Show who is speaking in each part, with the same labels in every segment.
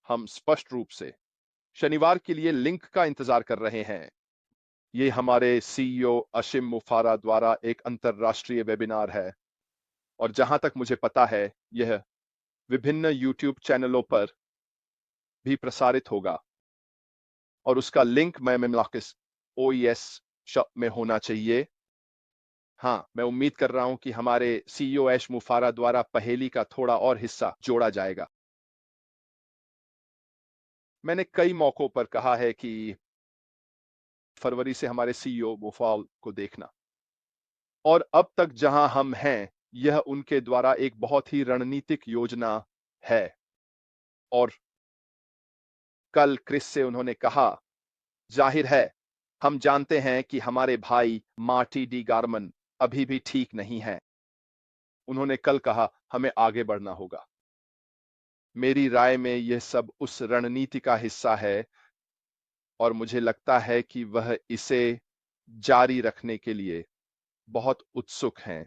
Speaker 1: हम स्पष्ट रूप से शनिवार के लिए लिंक का इंतजार कर रहे हैं। ये हमारे सीईओ अशिम मुफारा द्वारा एक अंतरराष्ट्रीय वेबिनार है और जहां तक मुझे पता है, यह विभिन्न यूट्यूब चैनलों पर भी प्रसारित होगा और उसका लिंक मेमलाकिस ओईएस में होना चाहिए। हाँ, मैं उम्मीद कर रहा हूं कि हमारे सीईओ ऐश मुफारा द्वारा पहेली का थोड़ा और हिस्सा जोड़ा जाएगा। मैंने कई मौकों पर कहा है कि फरवरी से हमारे सीईओ मुफाल को देखना, और अब तक जहां हम हैं, यह उनके द्वारा एक बहुत ही रणनीतिक योजना है। और कल क्रिस से उन्होंने कहा, जाहिर है हम जानते हैं कि हमारे भाई मार्टी डी गार्मन अभी भी ठीक नहीं है। उन्होंने कल कहा, हमें आगे बढ़ना होगा। मेरी राय में यह सब उस रणनीति का हिस्सा है और मुझे लगता है कि वह इसे जारी रखने के लिए बहुत उत्सुक हैं।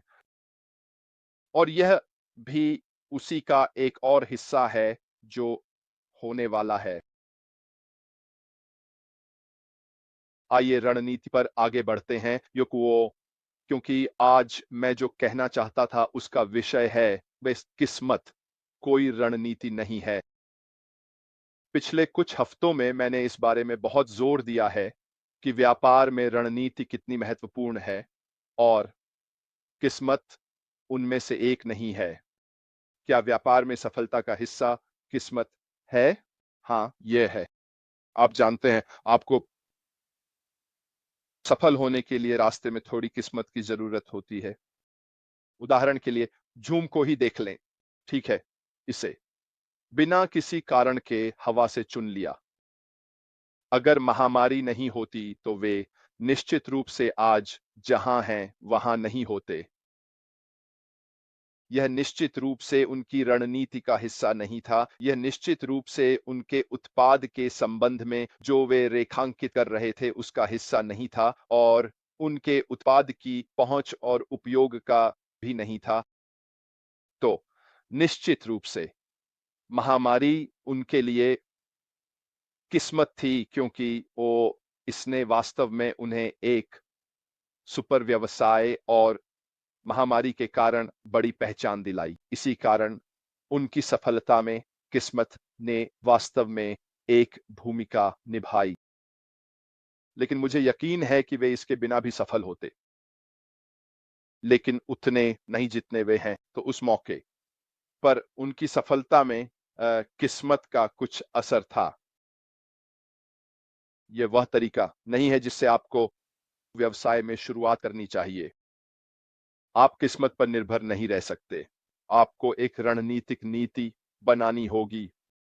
Speaker 1: और यह भी उसी का एक और हिस्सा है जो होने वाला है। आइए रणनीति पर आगे बढ़ते हैं, क्योंकि आज मैं जो कहना चाहता था उसका विषय है वह किस्मत, कोई रणनीति नहीं है। पिछले कुछ हफ्तों में मैंने इस बारे में बहुत जोर दिया है कि व्यापार में रणनीति कितनी महत्वपूर्ण है और किस्मत उनमें से एक नहीं है। क्या व्यापार में सफलता का हिस्सा किस्मत है? हाँ, यह है। आप जानते हैं, आपको सफल होने के लिए रास्ते में थोड़ी किस्मत की जरूरत होती है। उदाहरण के लिए जूम को ही देख लें। ठीक है, इसे बिना किसी कारण के हवा से चुन लिया। अगर महामारी नहीं होती तो वे निश्चित रूप से आज जहां हैं वहां नहीं होते। यह निश्चित रूप से उनकी रणनीति का हिस्सा नहीं था। यह निश्चित रूप से उनके उत्पाद के संबंध में जो वे रेखांकित कर रहे थे उसका हिस्सा नहीं था, और उनके उत्पाद की पहुंच और उपयोग का भी नहीं था। तो निश्चित रूप से महामारी उनके लिए किस्मत थी, क्योंकि वो इसने वास्तव में उन्हें एक सुपर व्यवसाय और महामारी के कारण बड़ी पहचान दिलाई। इसी कारण उनकी सफलता में किस्मत ने वास्तव में एक भूमिका निभाई। लेकिन मुझे यकीन है कि वे इसके बिना भी सफल होते, लेकिन उतने नहीं जितने वे हैं। तो उस मौके पर उनकी सफलता में किस्मत का कुछ असर था। यह वह तरीका नहीं है जिससे आपको व्यवसाय में शुरुआत करनी चाहिए। आप किस्मत पर निर्भर नहीं रह सकते। आपको एक रणनीतिक नीति बनानी होगी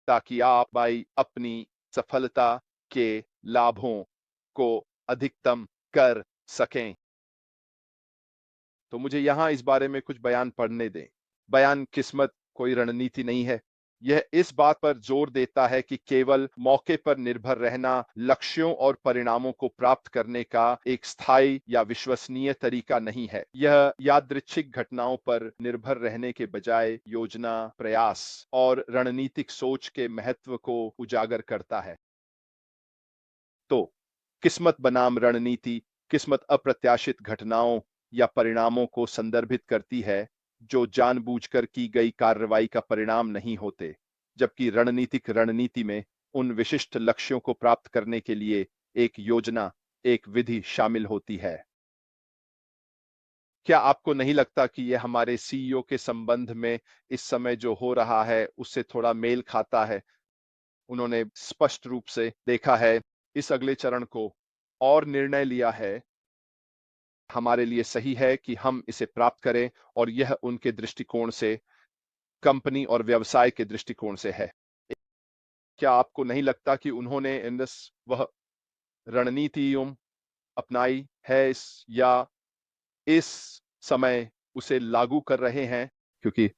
Speaker 1: ताकि आप भाई अपनी सफलता के लाभों को अधिकतम कर सकें। तो मुझे यहां इस बारे में कुछ बयान पढ़ने दें। बयान किस्मत कोई रणनीति नहीं है। यह इस बात पर जोर देता है कि केवल मौके पर निर्भर रहना लक्ष्यों और परिणामों को प्राप्त करने का एक स्थायी या विश्वसनीय तरीका नहीं है। यह यादृच्छिक घटनाओं पर निर्भर रहने के बजाय योजना, प्रयास और रणनीतिक सोच के महत्व को उजागर करता है। तो किस्मत बनाम रणनीति। किस्मत अप्रत्याशित घटनाओं या परिणामों को संदर्भित करती है जो जानबूझकर की गई कार्रवाई का परिणाम नहीं होते, जबकि रणनीति में उन विशिष्ट लक्ष्यों को प्राप्त करने के लिए एक योजना, एक विधि शामिल होती है। क्या आपको नहीं लगता कि यह हमारे सीईओ के संबंध में इस समय जो हो रहा है उससे थोड़ा मेल खाता है? उन्होंने स्पष्ट रूप से देखा है इस अगले चरण को और निर्णय लिया है। हमारे लिए सही है कि हम इसे प्राप्त करें, और यह उनके दृष्टिकोण से, कंपनी और व्यवसाय के दृष्टिकोण से है। क्या आपको नहीं लगता कि उन्होंने वह रणनीतियों अपनाई है या इस समय उसे लागू कर रहे हैं? क्योंकि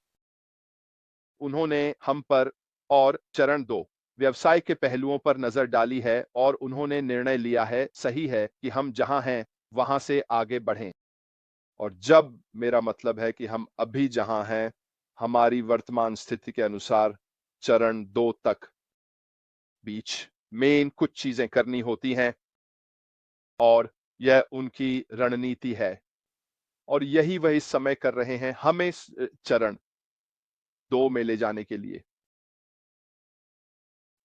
Speaker 1: उन्होंने हम पर और चरण 2 व्यवसाय के पहलुओं पर नजर डाली है और उन्होंने निर्णय लिया है, सही है, कि हम जहां हैं वहां से आगे बढ़ें। और जब मेरा मतलब है कि हम अभी जहां हैं, हमारी वर्तमान स्थिति के अनुसार चरण 2 तक बीच मेन कुछ चीजें करनी होती हैं और यह उनकी रणनीति है। और यही वह इस समय कर रहे हैं हमें चरण 2 में ले जाने के लिए,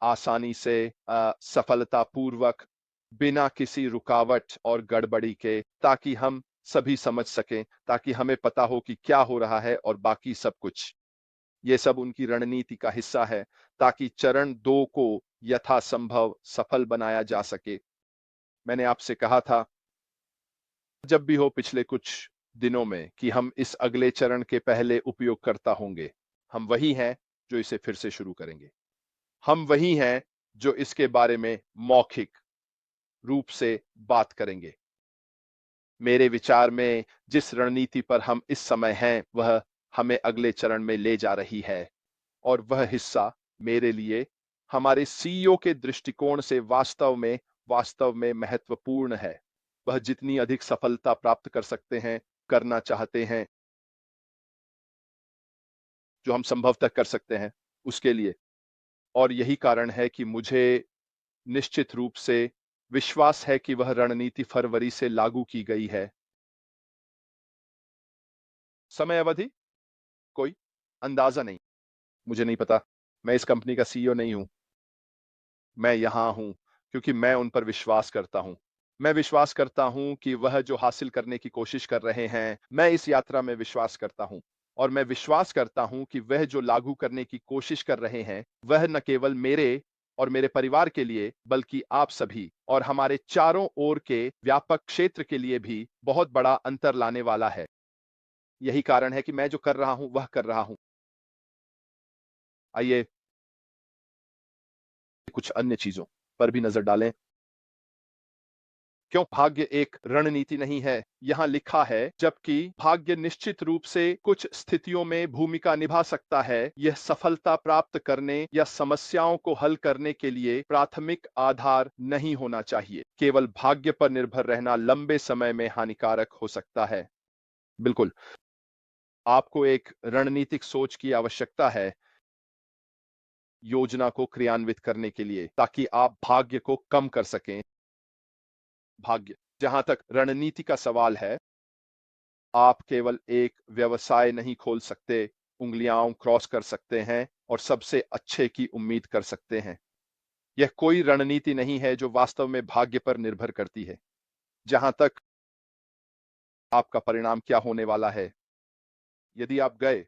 Speaker 1: आसानी से सफलतापूर्वक, बिना किसी रुकावट और गड़बड़ी के, ताकि हम सभी समझ सकें, ताकि हमें पता हो कि क्या हो रहा है और बाकी सब कुछ। ये सब उनकी रणनीति का हिस्सा है, ताकि चरण 2 को यथासंभव सफल बनाया जा सके। मैंने आपसे कहा था जब भी हो पिछले कुछ दिनों में कि हम इस अगले चरण के पहले उपयोगकर्ता होंगे। हम वही हैं जो इसे फिर से शुरू करेंगे। हम वही हैं जो इसके बारे में मौखिक रूप से बात करेंगे। मेरे विचार में जिस रणनीति पर हम इस समय हैं, वह हमें अगले चरण में ले जा रही है और वह हिस्सा मेरे लिए हमारे सीईओ के दृष्टिकोण से वास्तव में महत्वपूर्ण है। वह जितनी अधिक सफलता प्राप्त कर सकते हैं, करना चाहते हैं, जो हम संभवतः कर सकते हैं, उसके लिए। और यही कारण है कि मुझे निश्चित रूप से विश्वास है कि वह रणनीति फरवरी से लागू की गई है। समय अवधि? कोई अंदाजा नहीं। मुझे नहीं पता। मैं इस कंपनी का सीईओ नहीं हूं। मैं यहां हूं क्योंकि मैं उन पर विश्वास करता हूं। मैं विश्वास करता हूं कि वह जो हासिल करने की कोशिश कर रहे हैं, मैं इस यात्रा में विश्वास करता हूं। और मैं विश्वास करता हूं कि वह जो लागू करने की कोशिश कर रहे हैं, वह न केवल मेरे और मेरे परिवार के लिए, बल्कि आप सभी और हमारे चारों ओर के व्यापक क्षेत्र के लिए भी बहुत बड़ा अंतर लाने वाला है। यही कारण है कि मैं जो कर रहा हूं, वह कर रहा हूं। आइए कुछ अन्य चीजों पर भी नजर डालें। क्यों भाग्य एक रणनीति नहीं है? यहां लिखा है, जबकि भाग्य निश्चित रूप से कुछ स्थितियों में भूमिका निभा सकता है, यह सफलता प्राप्त करने या समस्याओं को हल करने के लिए प्राथमिक आधार नहीं होना चाहिए। केवल भाग्य पर निर्भर रहना लंबे समय में हानिकारक हो सकता है। बिल्कुल, आपको एक रणनीतिक सोच की आवश्यकता है योजना को क्रियान्वित करने के लिए, ताकि आप भाग्य को कम कर सकें। भाग्य, जहां तक रणनीति का सवाल है, आप केवल एक व्यवसाय नहीं खोल सकते, उंगलियां क्रॉस कर सकते हैं और सबसे अच्छे की उम्मीद कर सकते हैं। यह कोई रणनीति नहीं है जो वास्तव में भाग्य पर निर्भर करती है। जहां तक आपका परिणाम क्या होने वाला है, यदि आप गए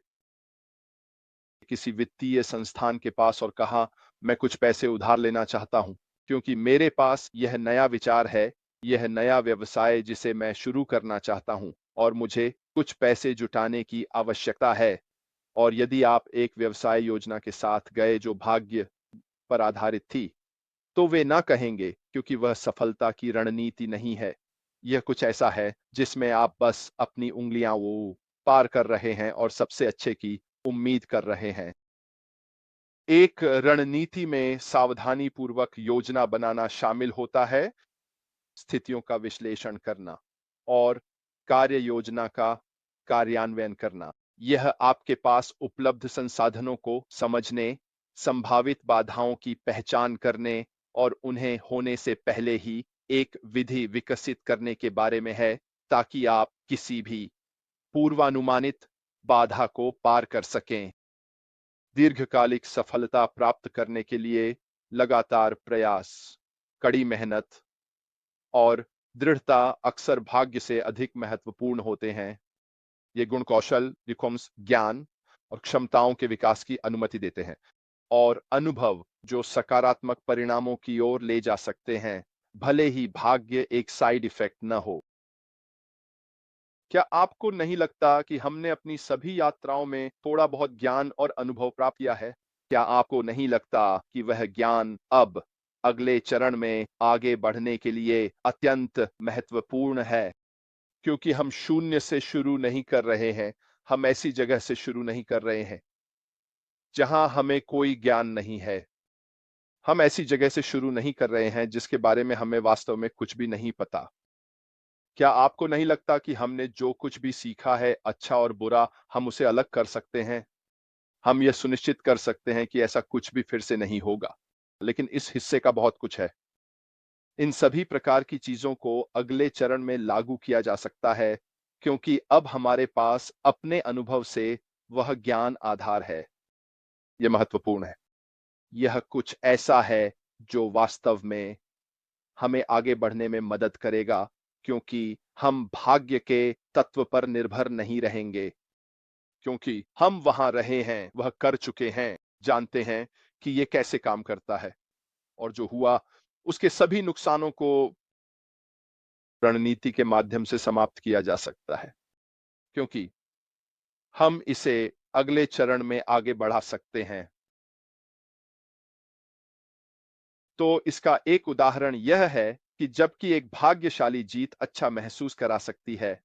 Speaker 1: किसी वित्तीय संस्थान के पास और कहा, मैं कुछ पैसे उधार लेना चाहता हूं क्योंकि मेरे पास यह नया विचार है, यह नया व्यवसाय जिसे मैं शुरू करना चाहता हूं और मुझे कुछ पैसे जुटाने की आवश्यकता है। और यदि आप एक व्यवसाय योजना के साथ गए जो भाग्य पर आधारित थी, तो वे ना कहेंगे, क्योंकि वह सफलता की रणनीति नहीं है। यह कुछ ऐसा है जिसमें आप बस अपनी उंगलियां वो पार कर रहे हैं और सबसे अच्छे की उम्मीद कर रहे हैं। एक रणनीति में सावधानी पूर्वक योजना बनाना शामिल होता है, स्थितियों का विश्लेषण करना और कार्य योजना का कार्यान्वयन करना। यह आपके पास उपलब्ध संसाधनों को समझने, संभावित बाधाओं की पहचान करने और उन्हें होने से पहले ही एक विधि विकसित करने के बारे में है, ताकि आप किसी भी पूर्वानुमानित बाधा को पार कर सकें। दीर्घकालिक सफलता प्राप्त करने के लिए लगातार प्रयास, कड़ी मेहनत और दृढ़ता अक्सर भाग्य से अधिक महत्वपूर्ण होते हैं। ये गुण कौशल, रिकॉम्स, ज्ञान और क्षमताओं के विकास की अनुमति देते हैं और अनुभव जो सकारात्मक परिणामों की ओर ले जा सकते हैं, भले ही भाग्य एक साइड इफेक्ट न हो। क्या आपको नहीं लगता कि हमने अपनी सभी यात्राओं में थोड़ा बहुत ज्ञान और अनुभव प्राप्त किया है? क्या आपको नहीं लगता कि वह ज्ञान अब अगले चरण में आगे बढ़ने के लिए अत्यंत महत्वपूर्ण है? क्योंकि हम शून्य से शुरू नहीं कर रहे हैं, हम ऐसी जगह से शुरू नहीं कर रहे हैं जहां हमें कोई ज्ञान नहीं है। हम ऐसी जगह से शुरू नहीं कर रहे हैं जिसके बारे में हमें वास्तव में कुछ भी नहीं पता। क्या आपको नहीं लगता कि हमने जो कुछ भी सीखा है, अच्छा और बुरा, हम उसे अलग कर सकते हैं? हम यह सुनिश्चित कर सकते हैं कि ऐसा कुछ भी फिर से नहीं होगा। लेकिन इस हिस्से का बहुत कुछ है। इन सभी प्रकार की चीजों को अगले चरण में लागू किया जा सकता है, क्योंकि अब हमारे पास अपने अनुभव से वह ज्ञान आधार है। यह महत्वपूर्ण है। यह कुछ ऐसा है जो वास्तव में हमें आगे बढ़ने में मदद करेगा, क्योंकि हम भाग्य के तत्व पर निर्भर नहीं रहेंगे, क्योंकि हम वहां रहे हैं, वह कर चुके हैं, जानते हैं कि यह कैसे काम करता है, और जो हुआ उसके सभी नुकसानों को रणनीति के माध्यम से समाप्त किया जा सकता है, क्योंकि हम इसे अगले चरण में आगे बढ़ा सकते हैं। तो इसका एक उदाहरण यह है कि जबकि एक भाग्यशाली जीत अच्छा महसूस करा सकती है,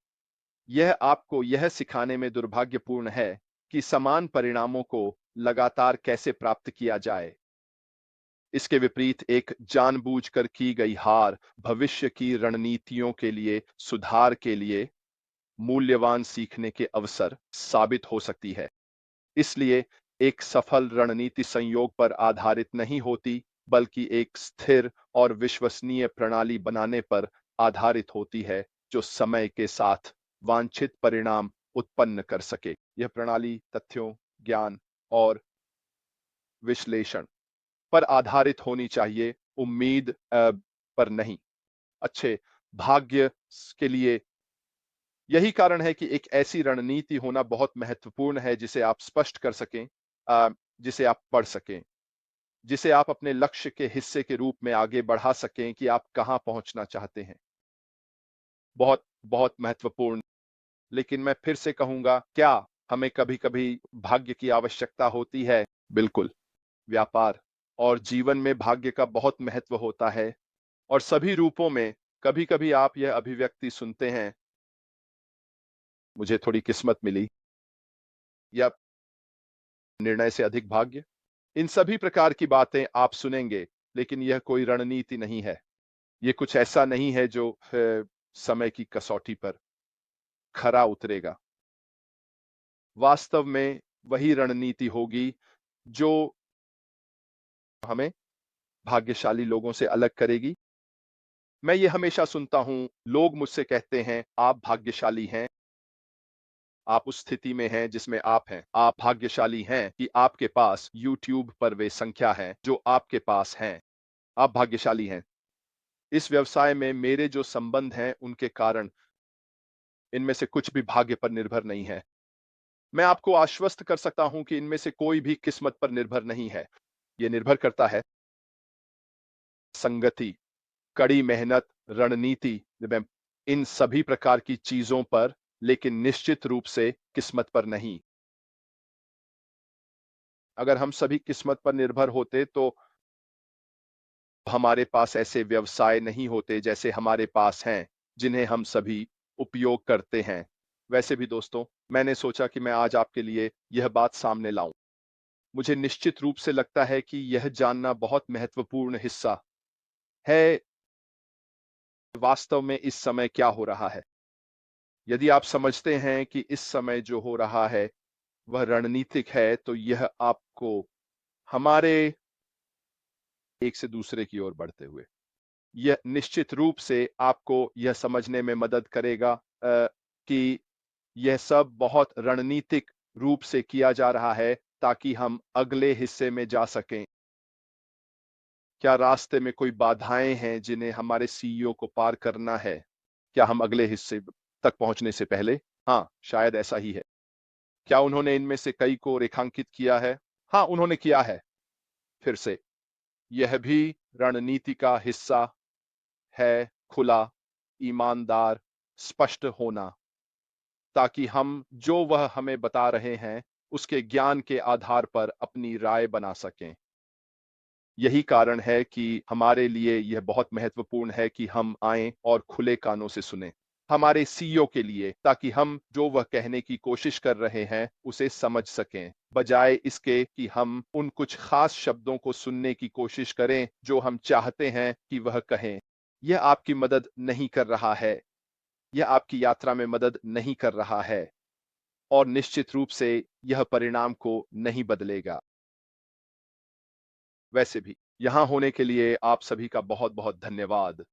Speaker 1: यह आपको यह सिखाने में दुर्भाग्यपूर्ण है कि समान परिणामों को लगातार कैसे प्राप्त किया जाए। इसके विपरीत एक जानबूझकर की गई हार भविष्य की रणनीतियों के लिए सुधार के लिए मूल्यवान सीखने के अवसर साबित हो सकती है। इसलिए एक सफल रणनीति संयोग पर आधारित नहीं होती, बल्कि एक स्थिर और विश्वसनीय प्रणाली बनाने पर आधारित होती है, जो समय के साथ वांछित परिणाम उत्पन्न कर सके। यह प्रणाली तथ्यों, ज्ञान और विश्लेषण पर आधारित होनी चाहिए, उम्मीद पर नहीं। अच्छे भाग्य के लिए यही कारण है कि एक ऐसी रणनीति होना बहुत महत्वपूर्ण है जिसे आप स्पष्ट कर सकें, जिसे आप पढ़ सकें, जिसे आप अपने लक्ष्य के हिस्से के रूप में आगे बढ़ा सकें कि आप कहां पहुंचना चाहते हैं। बहुत बहुत महत्वपूर्ण। लेकिन मैं फिर से कहूंगा, क्या हमें कभी-कभी भाग्य की आवश्यकता होती है? बिल्कुल। व्यापार और जीवन में भाग्य का बहुत महत्व होता है, और सभी रूपों में। कभी-कभी आप यह अभिव्यक्ति सुनते हैं, मुझे थोड़ी किस्मत मिली, या निर्णय से अधिक भाग्य। इन सभी प्रकार की बातें आप सुनेंगे, लेकिन यह कोई रणनीति नहीं है। ये कुछ ऐसा नहीं है जो समय की कसौटी पर खरा उतरेगा। वास्तव में वही रणनीति होगी जो हमें भाग्यशाली लोगों से अलग करेगी। मैं ये हमेशा सुनता हूं, लोग मुझसे कहते हैं, आप भाग्यशाली हैं, आप उस स्थिति में हैं जिसमें आप हैं। आप भाग्यशाली हैं कि आपके पास यूट्यूब पर वे संख्या है जो आपके पास हैं। आप भाग्यशाली हैं। इस व्यवसाय में मेरे जो संबंध हैं उनके कारण इनमें से कुछ भी भाग्य पर निर्भर नहीं है। मैं आपको आश्वस्त कर सकता हूं कि इनमें से कोई भी किस्मत पर निर्भर नहीं है। ये निर्भर करता है संगति, कड़ी मेहनत, रणनीति, इन सभी प्रकार की चीजों पर, लेकिन निश्चित रूप से किस्मत पर नहीं। अगर हम सभी किस्मत पर निर्भर होते तो हमारे पास ऐसे व्यवसाय नहीं होते जैसे हमारे पास हैं, जिन्हें हम सभी उपयोग करते हैं। वैसे भी दोस्तों, मैंने सोचा कि मैं आज आपके लिए यह बात सामने लाऊं। मुझे निश्चित रूप से लगता है कि यह जानना बहुत महत्वपूर्ण हिस्सा है, वास्तव में इस समय क्या हो रहा है। यदि आप समझते हैं कि इस समय जो हो रहा है वह रणनीतिक है, तो यह आपको हमारे एक से दूसरे की ओर बढ़ते हुए, यह निश्चित रूप से आपको यह समझने में मदद करेगा कि यह सब बहुत रणनीतिक रूप से किया जा रहा है ताकि हम अगले हिस्से में जा सकें। क्या रास्ते में कोई बाधाएं हैं जिन्हें हमारे सीईओ को पार करना है? क्या हम अगले हिस्से तक पहुंचने से पहले? हाँ, शायद ऐसा ही है। क्या उन्होंने इनमें से कई को रेखांकित किया है? हाँ, उन्होंने किया है। फिर से, यह भी रणनीति का हिस्सा है, खुला, ईमानदार, स्पष्ट होना, ताकि हम जो वह हमें बता रहे हैं, उसके ज्ञान के आधार पर अपनी राय बना सकें। यही कारण है कि हमारे लिए यह बहुत महत्वपूर्ण है कि हम आएं और खुले कानों से सुनें। हमारे सीईओ के लिए, ताकि हम जो वह कहने की कोशिश कर रहे हैं, उसे समझ सकें, बजाय इसके कि हम उन कुछ खास शब्दों को सुनने की कोशिश करें जो हम चाहते हैं कि वह कहें। यह आपकी मदद नहीं कर रहा है। यह आपकी यात्रा में मदद नहीं कर रहा है, और निश्चित रूप से यह परिणाम को नहीं बदलेगा। वैसे भी यहाँ होने के लिए आप सभी का बहुत-बहुत धन्यवाद।